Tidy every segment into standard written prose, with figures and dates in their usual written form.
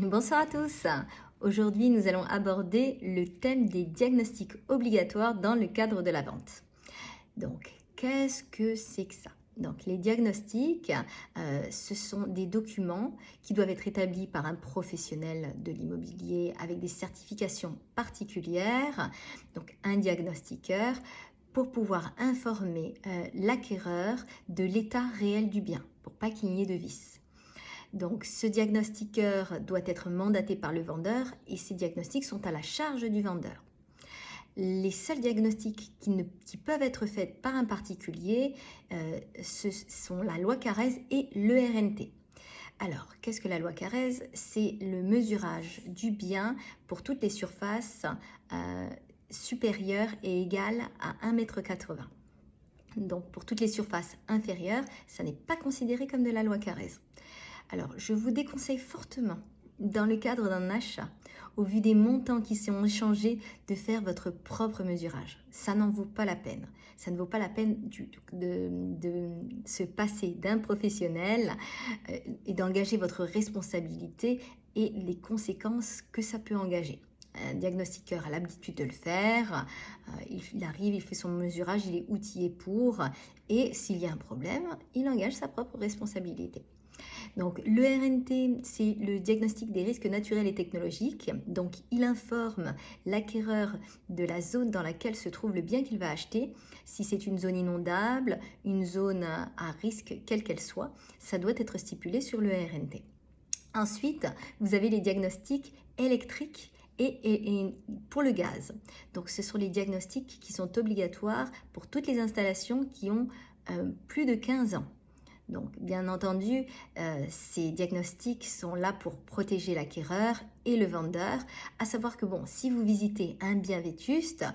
Bonsoir à tous. Aujourd'hui, nous allons aborder le thème des diagnostics obligatoires dans le cadre de la vente. Donc, qu'est-ce que c'est que ça? Donc, les diagnostics, ce sont des documents qui doivent être établis par un professionnel de l'immobilier avec des certifications particulières, donc un diagnostiqueur, pour pouvoir informer l'acquéreur de l'état réel du bien, pour pas qu'il n'y ait de vices. Donc, ce diagnostiqueur doit être mandaté par le vendeur et ces diagnostics sont à la charge du vendeur. Les seuls diagnostics qui peuvent être faits par un particulier, ce sont la loi Carrez et l'ERNT. Alors, qu'est-ce que la loi Carrez? C'est le mesurage du bien pour toutes les surfaces supérieures et égales à 1,80 m. Donc, pour toutes les surfaces inférieures, ça n'est pas considéré comme de la loi Carrez. Alors, je vous déconseille fortement, dans le cadre d'un achat, au vu des montants qui sont échangés, de faire votre propre mesurage. Ça n'en vaut pas la peine. Ça ne vaut pas la peine de se passer d'un professionnel et d'engager votre responsabilité et les conséquences que ça peut engager. Un diagnostiqueur a l'habitude de le faire, il arrive, il fait son mesurage, il est outillé pour, et s'il y a un problème, il engage sa propre responsabilité. Donc, le RNT, c'est le diagnostic des risques naturels et technologiques. Donc, il informe l'acquéreur de la zone dans laquelle se trouve le bien qu'il va acheter. Si c'est une zone inondable, une zone à risque, quelle qu'elle soit, ça doit être stipulé sur le RNT. Ensuite, vous avez les diagnostics électriques et pour le gaz. Donc, ce sont les diagnostics qui sont obligatoires pour toutes les installations qui ont plus de 15 ans. Donc, bien entendu, ces diagnostics sont là pour protéger l'acquéreur et le vendeur, à savoir que bon, si vous visitez un bien vétuste,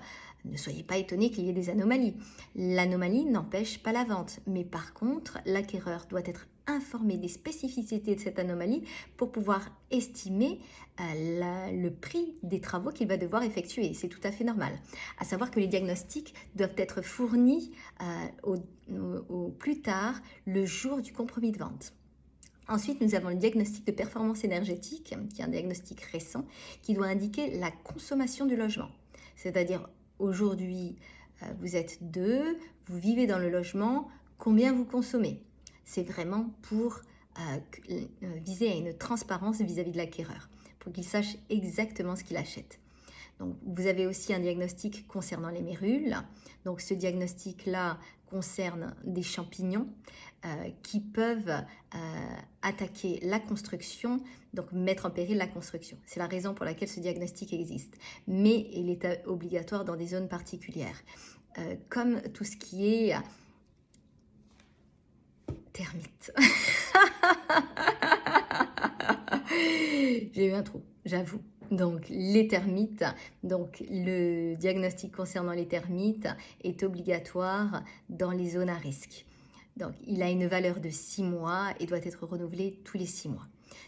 ne soyez pas étonné qu'il y ait des anomalies. L'anomalie n'empêche pas la vente, mais par contre, l'acquéreur doit être informé des spécificités de cette anomalie pour pouvoir estimer le prix des travaux qu'il va devoir effectuer. C'est tout à fait normal. À savoir que les diagnostics doivent être fournis au plus tard le jour du compromis de vente. Ensuite, nous avons le diagnostic de performance énergétique, qui est un diagnostic récent, qui doit indiquer la consommation du logement. C'est-à-dire, aujourd'hui, vous êtes deux, vous vivez dans le logement, combien vous consommez? C'est vraiment pour viser à une transparence vis-à-vis de l'acquéreur, pour qu'il sache exactement ce qu'il achète. Donc, vous avez aussi un diagnostic concernant les mérules. Donc, ce diagnostic-là concerne des champignons qui peuvent attaquer la construction, donc mettre en péril la construction. C'est la raison pour laquelle ce diagnostic existe. Mais il est obligatoire dans des zones particulières, comme tout ce qui est termites. J'ai eu un trou, j'avoue. Donc, les termites, donc le diagnostic concernant les termites est obligatoire dans les zones à risque. Donc, il a une valeur de 6 mois et doit être renouvelé tous les 6 mois.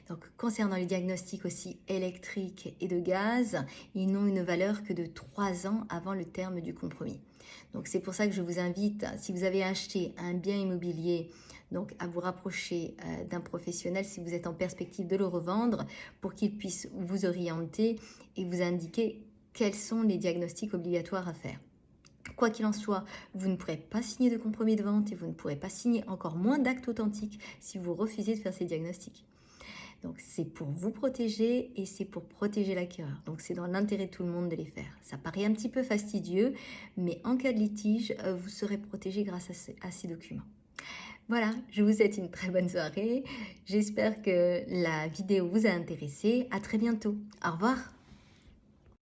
Donc, concernant les diagnostics aussi électriques et de gaz, ils n'ont une valeur que de 3 ans avant le terme du compromis. Donc, c'est pour ça que je vous invite, si vous avez acheté un bien immobilier, donc à vous rapprocher d'un professionnel si vous êtes en perspective de le revendre pour qu'il puisse vous orienter et vous indiquer quels sont les diagnostics obligatoires à faire. Quoi qu'il en soit, vous ne pourrez pas signer de compromis de vente et vous ne pourrez pas signer encore moins d'actes authentiques si vous refusez de faire ces diagnostics. Donc, c'est pour vous protéger et c'est pour protéger l'acquéreur. Donc, c'est dans l'intérêt de tout le monde de les faire. Ça paraît un petit peu fastidieux, mais en cas de litige, vous serez protégé grâce à ces documents. Voilà, je vous souhaite une très bonne soirée. J'espère que la vidéo vous a intéressé. À très bientôt. Au revoir.